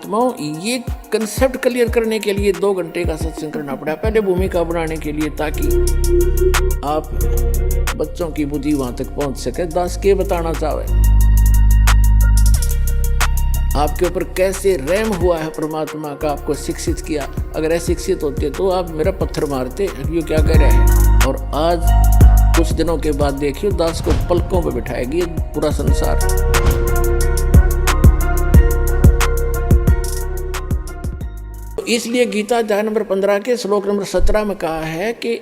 पुण्यात्माओं, ये concept clear करने के लिए 2 घंटे का सत्संग करना पड़ा पहले भूमिका बनाने के लिए, ताकि आप बच्चों की बुद्धि वहां तक पहुंच सके। दास के बताना चाहे आपके ऊपर कैसे रहम हुआ है परमात्मा का, आपको शिक्षित किया। अगर अशिक्षित होते तो आप मेरा पत्थर मारते, ये क्या कह रहे हैं। और आज कुछ दिनों के बाद देखियो दास को पलकों पे बिठाएगी पूरा संसार। इसलिए गीता अध्याय नंबर 15 के श्लोक नंबर 17 में कहा है कि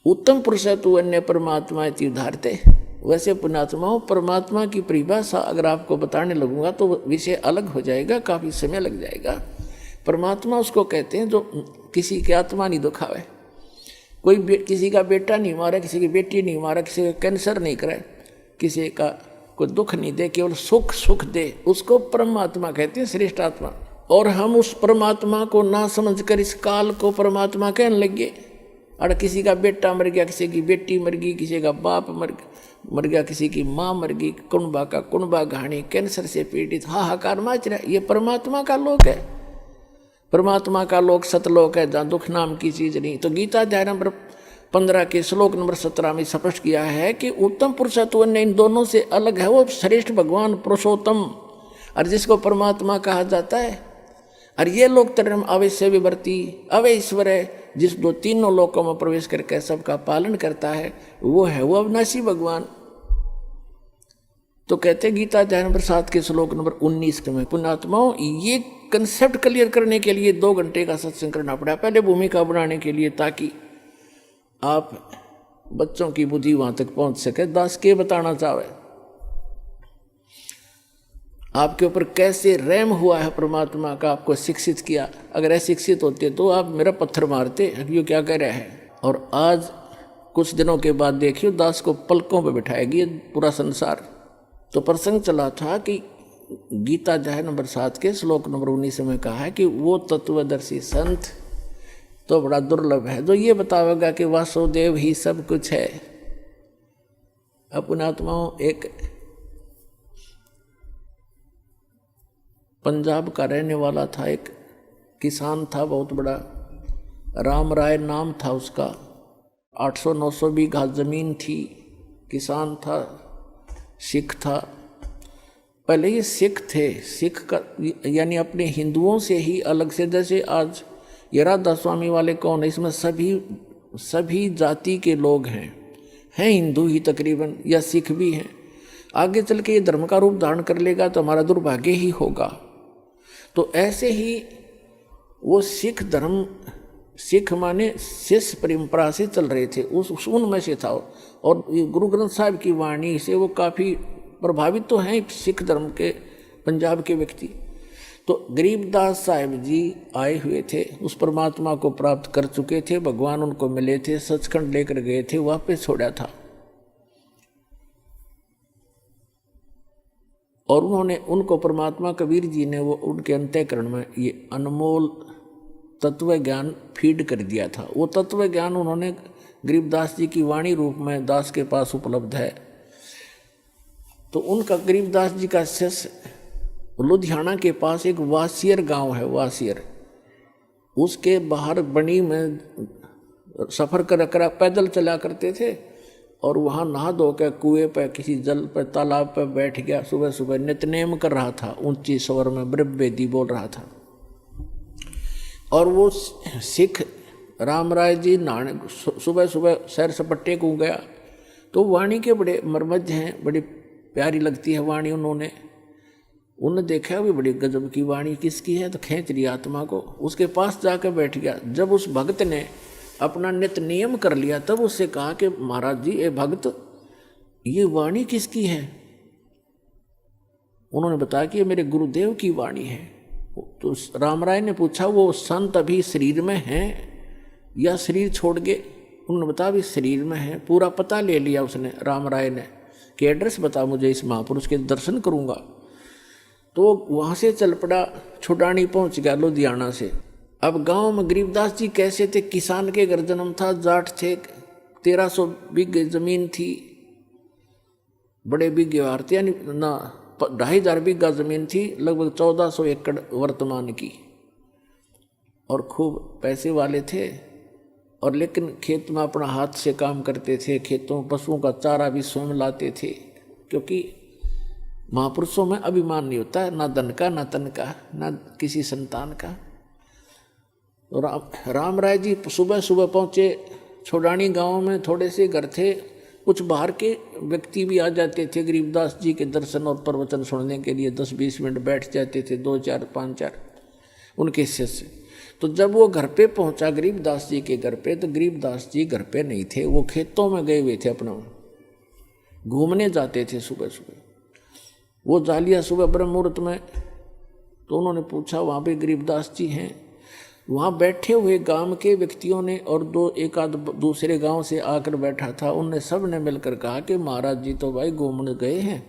उत्तम पुरुष तु अन्य परमात्मा उदाहरते। वैसे पुण्यात्माओं, परमात्मा की परिभाषा अगर आपको बताने लगूंगा तो विषय अलग हो जाएगा, काफी समय लग जाएगा। परमात्मा उसको कहते हैं जो किसी की आत्मा नहीं दुखावे, कोई किसी का बेटा नहीं मारा, किसी की बेटी नहीं मारा, किसी का कैंसर नहीं करे, किसी का कोई दुख नहीं दे, केवल सुख दे, उसको परमात्मा कहते हैं, श्रेष्ठ आत्मा। और हम उस परमात्मा को ना समझकर इस काल को परमात्मा कहने लगे। और किसी का बेटा मर गया, किसी की बेटी मर गई, किसी का बाप मर गया, किसी की माँ मर गई, कुणबा का कुणबा घाणी, कैंसर से पीड़ित हाहाकार मच रहा है। ये परमात्मा का लोक है, परमात्मा का लोक सतलोक है, जहाँ दुख नाम की चीज नहीं। तो गीता अध्याय नंबर 15 के श्लोक नंबर 17 में स्पष्ट किया है कि उत्तम पुरुषत्व अन्य, इन दोनों से अलग है वो श्रेष्ठ भगवान पुरुषोत्तम, और जिसको परमात्मा कहा जाता है। और ये लोक तरम अवश्य विवर्ती अवय ईश्वर है, जिस 2-3 लोकों में प्रवेश करके सबका पालन करता है, वो है वो अविनाशी भगवान। तो कहते गीता अध्याय नंबर 7 के श्लोक नंबर 19 में, पुण्यात्माओं, ये कंसेप्ट क्लियर करने के लिए 2 घंटे का सत्संग करना पड़ा पहले भूमिका बनाने के लिए, ताकि आप बच्चों की बुद्धि वहां तक पहुंच सके। दास के बताना चाहे आपके ऊपर कैसे रहम हुआ है परमात्मा का, आपको शिक्षित किया। अगर अशिक्षित होते तो आप मेरा पत्थर मारते, ये क्या कह रहे हैं। और आज कुछ दिनों के बाद देखियो दास को पलकों पे बिठाएगी पूरा संसार। तो प्रसंग चला था कि गीता अध्याय नंबर 7 के श्लोक नंबर 19 में कहा है कि वो तत्वदर्शी संत तो बड़ा दुर्लभ है जो ये बतावेगा कि वासुदेव ही सब कुछ है। पुण्यात्माओं, एक पंजाब का रहने वाला था, एक किसान था बहुत बड़ा, राम राय नाम था उसका। 800-900 बीघा जमीन थी, किसान था, सिख था। पहले ये सिख थे, सिख का यानी अपने हिंदुओं से ही अलग से, जैसे आज ये राधा स्वामी वाले कौन है, इसमें सभी जाति के लोग हैं हिंदू ही तकरीबन, या सिख भी हैं। आगे चल के ये धर्म का रूप धारण कर लेगा तो हमारा दुर्भाग्य ही होगा। तो ऐसे ही वो सिख धर्म, सिख माने शिष्य परंपरा से चल रहे थे, उनमें से था। और गुरु ग्रंथ साहिब की वाणी से वो काफ़ी प्रभावित तो हैं सिख धर्म के पंजाब के व्यक्ति। तो गरीबदास साहिब जी आए हुए थे, उस परमात्मा को प्राप्त कर चुके थे, भगवान उनको मिले थे, सचखंड लेकर गए थे, वापस छोड़ा था। और उनको परमात्मा कबीर जी ने वो उनके अंतःकरण में ये अनमोल तत्व ज्ञान फीड कर दिया था। वो तत्व ज्ञान उन्होंने गरीबदास जी की वाणी रूप में दास के पास उपलब्ध है। तो उनका गरीबदास जी का शिष्य लुधियाना के पास एक वासियर गांव है, वासियर, उसके बाहर बनी में सफ़र कर पैदल चला करते थे। और वहाँ नहा धो के कुएं पर, किसी जल पर, तालाब पर बैठ गया, सुबह सुबह नित्यनेम कर रहा था, ऊंची स्वर में ब्रह्मवेदी बोल रहा था। और वो सिख राम राय जी नहाने सुबह सुबह सैर सपट्टे को गया। तो वाणी के बड़े मर्मज्ञ हैं, बड़ी प्यारी लगती है वाणी। उन्होंने देखा भी बड़ी गजब की वाणी किसकी है, तो खींच रही आत्मा को, उसके पास जाकर बैठ गया। जब उस भक्त ने अपना नित्य नियम कर लिया तब उससे कहा कि महाराज जी, ये भक्त, ये वाणी किसकी है। उन्होंने बताया कि ये मेरे गुरुदेव की वाणी है। तो राम राय ने पूछा, वो संत अभी शरीर में हैं या शरीर छोड़ गए। उन्होंने बताया भी शरीर में है। पूरा पता ले लिया उसने, राम राय ने, कि एड्रेस बता मुझे, इस महापुरुष के दर्शन करूंगा। तो वहाँ से चल पड़ा, छुटानी पहुँच गया लुधियाना से। अब गांव में गरीबदास जी कैसे थे, किसान के घर जन्म था, जाट थे, 1300 बीघे जमीन थी, बड़े बीघे वार थे, यानी ना 2,500 बीघा जमीन थी, लगभग 1400 एकड़ वर्तमान की, और खूब पैसे वाले थे। और लेकिन खेत में अपना हाथ से काम करते थे, खेतों पशुओं का चारा भी स्वयं लाते थे, क्योंकि महापुरुषों में अभिमान नहीं होता है, ना धन का, ना तन का, ना किसी संतान का। तो राम राय जी सुबह सुबह पहुँचे। छोड़ानी गांव में थोड़े से घर थे, कुछ बाहर के व्यक्ति भी आ जाते थे गरीबदास जी के दर्शन और प्रवचन सुनने के लिए, 10-20 मिनट बैठ जाते थे, 2-4 5-4 उनके शिष्य। तो जब वो घर पे पहुंचा गरीबदास जी के घर पे, तो गरीबदास जी घर पे नहीं थे, वो खेतों में गए हुए थे, अपना घूमने जाते थे सुबह सुबह। वो जा लिया सुबह ब्रह्म मुहूर्त में। तो उन्होंने पूछा, वहाँ पे गरीबदास जी हैं? वहाँ बैठे हुए गांव के व्यक्तियों ने और एक आध दूसरे गांव से आकर बैठा था, उनने सब ने मिलकर कहा कि महाराज जी तो भाई घूमने गए हैं,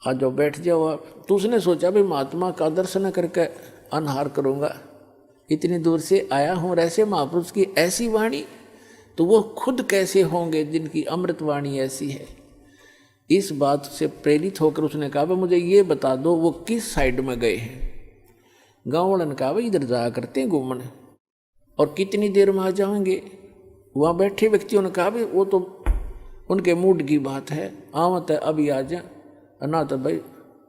आ जाओ बैठ जाओ आप। तो उसने सोचा भाई महात्मा का दर्शन करके अनहार करूँगा, इतनी दूर से आया हूँ, और ऐसे महापुरुष की ऐसी वाणी, तो वो खुद कैसे होंगे जिनकी अमृत वाणी ऐसी है। इस बात से प्रेरित होकर उसने कहा, भाई मुझे ये बता दो वो किस साइड में गए हैं। गाँव वालों ने कहा, भाई इधर जाया करते हैं घूमने, और कितनी देर में आ जाएंगे। वहाँ बैठे व्यक्तियों ने कहा, भाई वो तो उनके मूड की बात है, आवत है अभी आ जा, ना तो भाई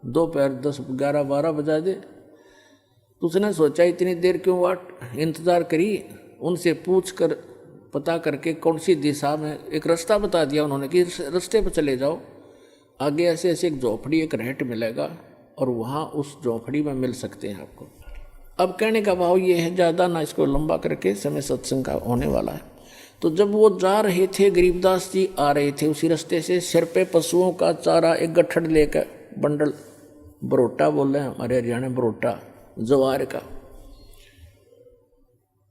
दोपहर 10-11-12 बजा दे। तो उसने सोचा इतनी देर क्यों वाट इंतज़ार करी, उनसे पूछ कर पता करके कौन सी दिशा में, एक रास्ता बता दिया उन्होंने कि इस रास्ते पर चले जाओ, आगे ऐसे ऐसे एक झोपड़ी, एक रहट मिलेगा, और वहाँ उस झोपड़ी में मिल सकते हैं आपको। अब कहने का भाव ये है, ज़्यादा ना इसको लंबा करके, समय सत्संग का होने वाला है। तो जब वो जा रहे थे, गरीबदास जी आ रहे थे उसी रास्ते से, सिर पे पशुओं का चारा एक गट्ठड़ लेकर, बंडल, बरोटा बोल रहे हैं हमारे हरियाणा, बरोटा जवार का।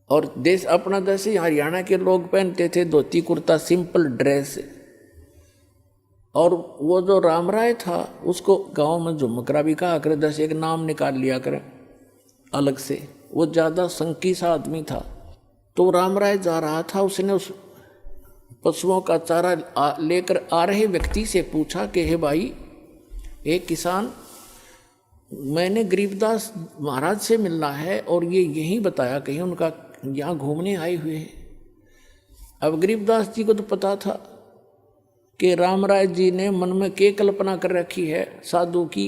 और देश अपना जैसे हरियाणा के लोग पहनते थे धोती कुर्ता, सिंपल ड्रेस। और वो जो राम राय था उसको गांव में झुमकरा भी कहा करे, जैसे एक नाम निकाल लिया करे अलग से, वो ज़्यादा संकी सा आदमी था। तो राम राय जा रहा था, उसने उस पशुओं का चारा लेकर आ रहे व्यक्ति से पूछा कि हे भाई, एक किसान, मैंने गरीबदास महाराज से मिलना है और ये यहीं बताया कहीं उनका यहाँ घूमने आए हुए हैं। अब गरीबदास जी को तो पता था कि राम राय जी ने मन में क्या कल्पना कर रखी है साधु की,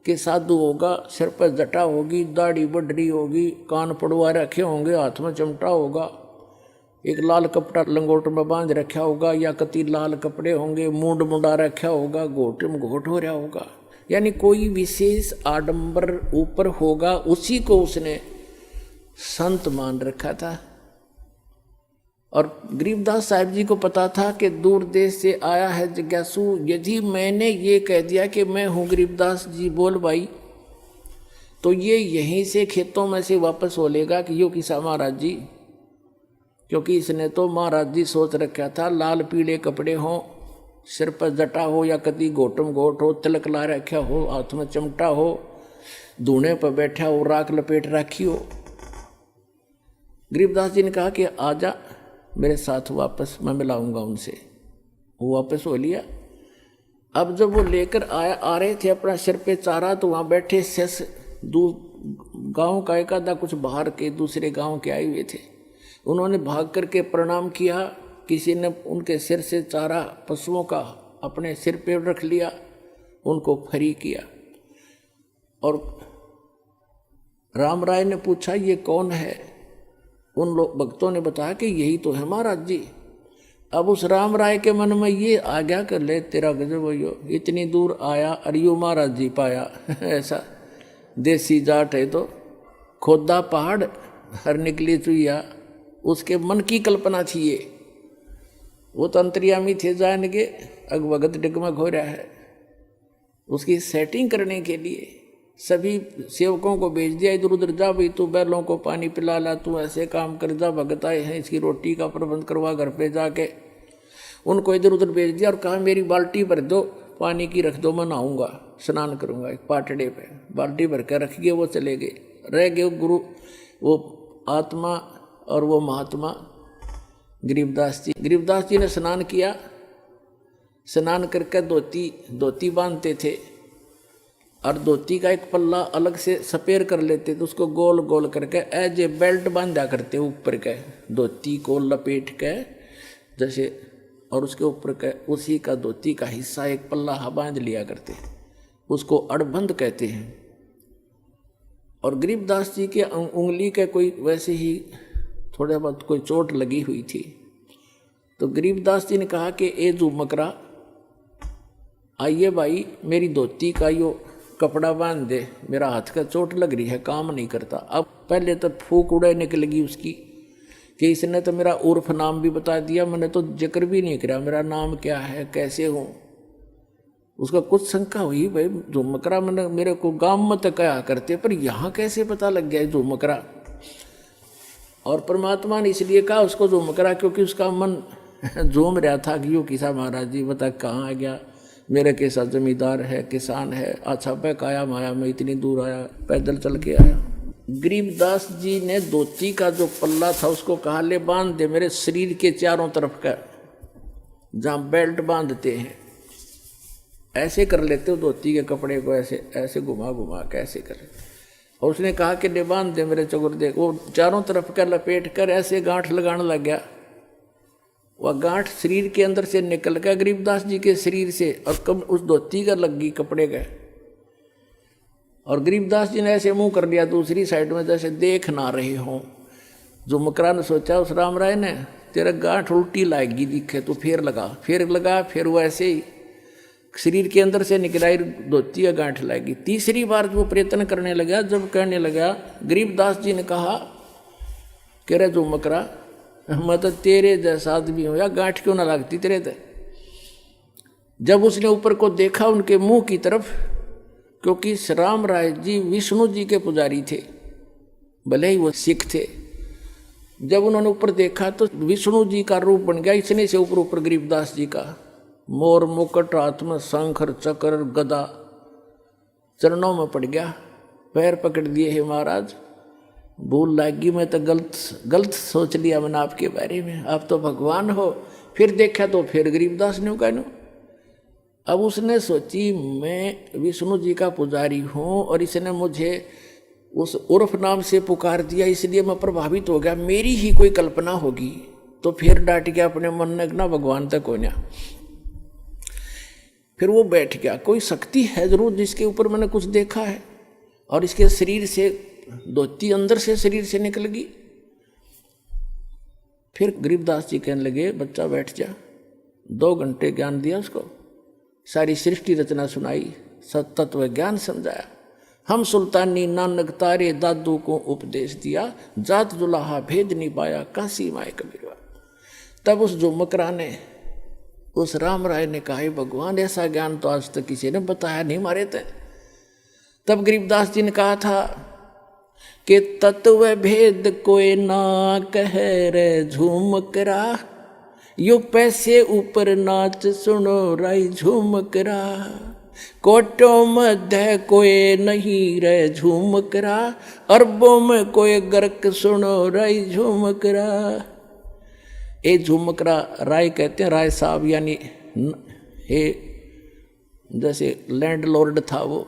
कि साधु होगा, सिर पर जटा होगी, दाढ़ी बडरी होगी, कान पड़वा रखे होंगे, हाथ में चिमटा होगा, एक लाल कपड़ा लंगोट में बांध रखा होगा, या कति लाल कपड़े होंगे, मूंड मुंडा रखा होगा, घोट में घोट हो रहा होगा, यानी कोई विशेष आडंबर ऊपर होगा, उसी को उसने संत मान रखा था। और गरीबदास साहिब जी को पता था कि दूर देश से आया है जिज्ञासु, यदि मैंने ये कह दिया कि मैं हूँ गरीबदास जी बोल भाई, तो ये यहीं से खेतों में से वापस हो लेगा कि यो किसा महाराज जी, क्योंकि इसने तो महाराज जी सोच रखा था लाल पीले कपड़े हों, सिर पर जटा हो, या कभी घोटम घोट हो, तिलक ला रखा हो, हाथ में चिमटा हो, धूने पर बैठा हो, राख लपेट रखी हो। गरीबदास जी ने कहा कि आजा मेरे साथ वापस, मैं मिलाऊंगा उनसे। वो वापस हो लिया। अब जब वो लेकर आ रहे थे अपना सिर पे चारा, तो वहाँ बैठे शेष गांव का एक आधा कुछ बाहर के दूसरे गांव के आए हुए थे। उन्होंने भाग करके प्रणाम किया, किसी ने उनके सिर से चारा पशुओं का अपने सिर पे रख लिया, उनको फ्री किया। और राम राय ने पूछा ये कौन है? उन लोग भक्तों ने बताया कि यही तो है महाराज जी। अब उस राम राय के मन में ये आ गया कर ले तेरा गजब हो, इतनी दूर आया अरियो महाराज जी पाया ऐसा देसी जाट है तो खोदा पहाड़ हर निकली चुईया, उसके मन की कल्पना थी ये। वो तो अंतर्यामी थे जान के अगवगत डिगमग हो रहा है। उसकी सेटिंग करने के लिए सभी सेवकों को भेज दिया, इधर उधर जा भाई, तू बैलों को पानी पिला ला, तू ऐसे काम कर, जा भगत आए हैं इसकी रोटी का प्रबंध करवा घर पे जाके। उनको इधर उधर भेज दिया और कहा मेरी बाल्टी भर दो, पानी की रख दो, मैं नहाऊंगा, स्नान करूंगा। एक पाटड़े पे बाल्टी भर कर रख गए, वो चले गए। रह गए गुरु, वो आत्मा और वो महात्मा गरीबदास जी। गरीबदास जी ने स्नान किया, स्नान करके धोती बांधते थे और धोती का एक पल्ला अलग से सपेर कर लेते थे, उसको गोल गोल करके एज ए बेल्ट बांधा करते ऊपर के, धोती को लपेट के जैसे, और उसके ऊपर के उसी का धोती का हिस्सा एक पल्ला बांध लिया करते, उसको अड़बंद कहते हैं। और गरीबदास जी के उंगली के कोई वैसे ही थोड़ा बहुत कोई चोट लगी हुई थी, तो गरीबदास जी ने कहा कि ए झुमकरा, आइए भाई मेरी धोती का यो कपड़ा बांध दे, मेरा हाथ का चोट लग रही है, काम नहीं करता। अब पहले तो फूक उड़े निकलेगी उसकी कि इसने तो मेरा उर्फ नाम भी बता दिया, मैंने तो जिक्र भी नहीं किया मेरा नाम क्या है, कैसे हूँ। उसका कुछ शंका हुई, भाई झुमकरा मैंने मेरे को गांव में तो कहा करते, पर यहाँ कैसे पता लग गया झुमकरा। और परमात्मा ने इसलिए कहा उसको झुमकरा क्योंकि उसका मन झूम रहा था कि यो किसा महाराज जी बता कहाँ आ गया, मेरे के साथ जमींदार है, किसान है, अच्छा बैक आया माया में, इतनी दूर आया, पैदल चल के आया। गरीबदास जी ने धोती का जो पल्ला था उसको कहा ले बांध दे मेरे शरीर के चारों तरफ का, जहाँ बेल्ट बांधते हैं ऐसे कर लेते हो धोती के कपड़े को, ऐसे ऐसे घुमा घुमा के ऐसे कर। और उसने कहा कि ले बांध दे मेरे चौगुर दे, वो चारों तरफ का लपेट कर ऐसे गांठ लगाने लग गया। वह गांठ शरीर के अंदर से निकल गया गरीबदास जी के शरीर से, और कब उस धोती का लग गई कपड़े का। और गरीबदास जी ने ऐसे मुंह कर लिया दूसरी साइड में जैसे देख ना रहे हों। झुमकरा ने सोचा उस राम राय ने तेरा गांठ उल्टी लाएगी दिखे तो फिर लगा, फिर वो ऐसे ही शरीर के अंदर से निकलाई धोती या गांठ लाएगी। तीसरी बार जो प्रयत्न करने लगा, जब कहने लगा, गरीबदास जी ने कहा कि रे झुमकरा मैं तो तेरे जैसा आदमी हूँ, या गांठ क्यों ना लगती तेरे ते। जब उसने ऊपर को देखा उनके मुंह की तरफ, क्योंकि राम राय जी विष्णु जी के पुजारी थे, भले ही वो सिख थे। जब उन्होंने ऊपर देखा तो विष्णु जी का रूप बन गया, इतने से ऊपर गरीबदास जी का मोर मुकुट, हाथ में शंखर चक्र गदा, चरणों में पड़ गया, पैर पकड़ दिए है महाराज, भूल लागी, मैं तो गलत सोच लिया मैंने आपके बारे में, आप तो भगवान हो। फिर देखा तो फिर गरीबदास ने कहना, अब उसने सोची मैं विष्णु जी का पुजारी हूँ और इसने मुझे उस उर्फ नाम से पुकार दिया, इसलिए मैं प्रभावित हो गया, मेरी ही कोई कल्पना होगी। तो फिर डांट गया अपने मन में, ना भगवान तक होना। फिर वो बैठ गया, कोई शक्ति है जरूर जिसके ऊपर मैंने कुछ देखा है, और इसके शरीर से धोती अंदर से शरीर से निकल गई। फिर गरीबदास जी कहने लगे, बच्चा बैठ जा। 2 घंटे ज्ञान दिया उसको, सारी सृष्टि रचना सुनाई, सतत्व ज्ञान समझाया। हम सुल्तानी नानक तारे दादू को उपदेश दिया, जात जुलाहा भेद नहीं पाया, काशी माए कबीरवा। तब उस झुमकरा ने, उस राम राय ने कहा, भगवान ऐसा ज्ञान तो आज तक किसी ने बताया नहीं मारे थे। तब गरीबदास जी ने कहा था कि तत्व भेद कोई ना कह रे झुमकरा, यो पैसे ऊपर नाच सुनो राई झुमकरा, कोटों मध्य कोई नहीं रे झुमकरा, अरबों में कोई गर्क सुनो राई झुमकरा। ए झुमकरा राय कहते हैं, राय साहब यानी हे जैसे लैंडलॉर्ड था वो,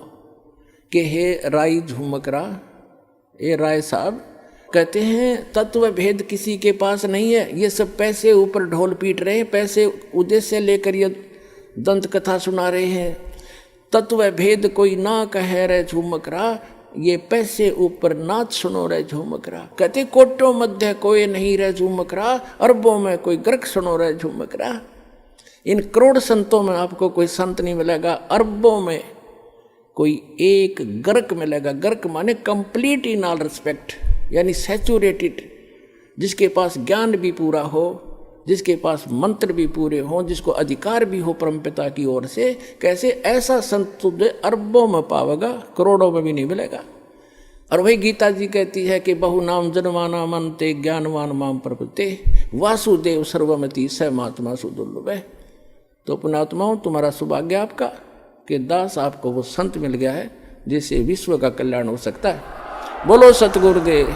कि हे राय झुमकरा, ए राय साहब कहते हैं तत्व भेद किसी के पास नहीं है, ये सब पैसे ऊपर ढोल पीट रहे हैं, पैसे उद्देश्य लेकर ये दंत कथा सुना रहे हैं। तत्व भेद कोई ना कह रहे झुमकरा, ये पैसे ऊपर नाच सुनो रहे झुमकरा। कहते कोटों मध्य कोई नहीं रहे झुमकरा, अरबों में कोई गर्क सुनो रहे झुमकरा। इन करोड़ संतों में आपको कोई संत नहीं मिलेगा, अरबों में कोई एक गर्क मिलेगा। गर्क माने कंप्लीट इन ऑल रिस्पेक्ट, यानी सैचुरेटेड, जिसके पास ज्ञान भी पूरा हो, जिसके पास मंत्र भी पूरे हों, जिसको अधिकार भी हो परमपिता की ओर से। कैसे ऐसा संत तुझे अरबों में पावेगा, करोड़ों में भी नहीं मिलेगा। और वही गीता जी कहती है कि बहु नाम जन्माना मनते ज्ञानवान माम प्रपते, वासुदेव सर्वमति स महात्मा सुदुर्लभ है। तो पुण्यात्माओं, तुम्हारा सौभाग्य आपका कि दास आपको वो संत मिल गया है जिससे विश्व का कल्याण हो सकता है। बोलो सतगुरुदेव।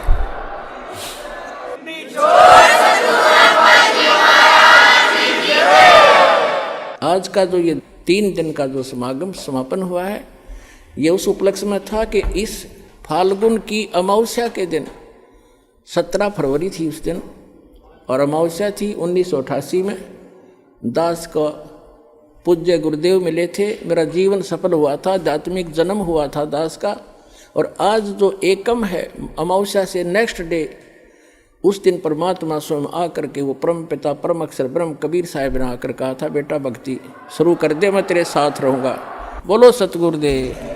आज का जो ये 3 दिन का जो समागम समापन हुआ है, ये उस उपलक्ष्य में था कि इस फाल्गुन की अमावस्या के दिन 17 फरवरी थी उस दिन, और अमावस्या थी 1988 में। दास को पूज्य गुरुदेव मिले थे, मेरा जीवन सफल हुआ था, आध्यात्मिक जन्म हुआ था दास का। और आज जो एकम है, अमावस्या से नेक्स्ट डे, उस दिन परमात्मा स्वयं आकर के वो परम पिता परम अक्षर ब्रह्म कबीर साहब ने आकर कहा था, बेटा भक्ति शुरू कर दे, मैं तेरे साथ रहूँगा। बोलो सतगुरुदेव।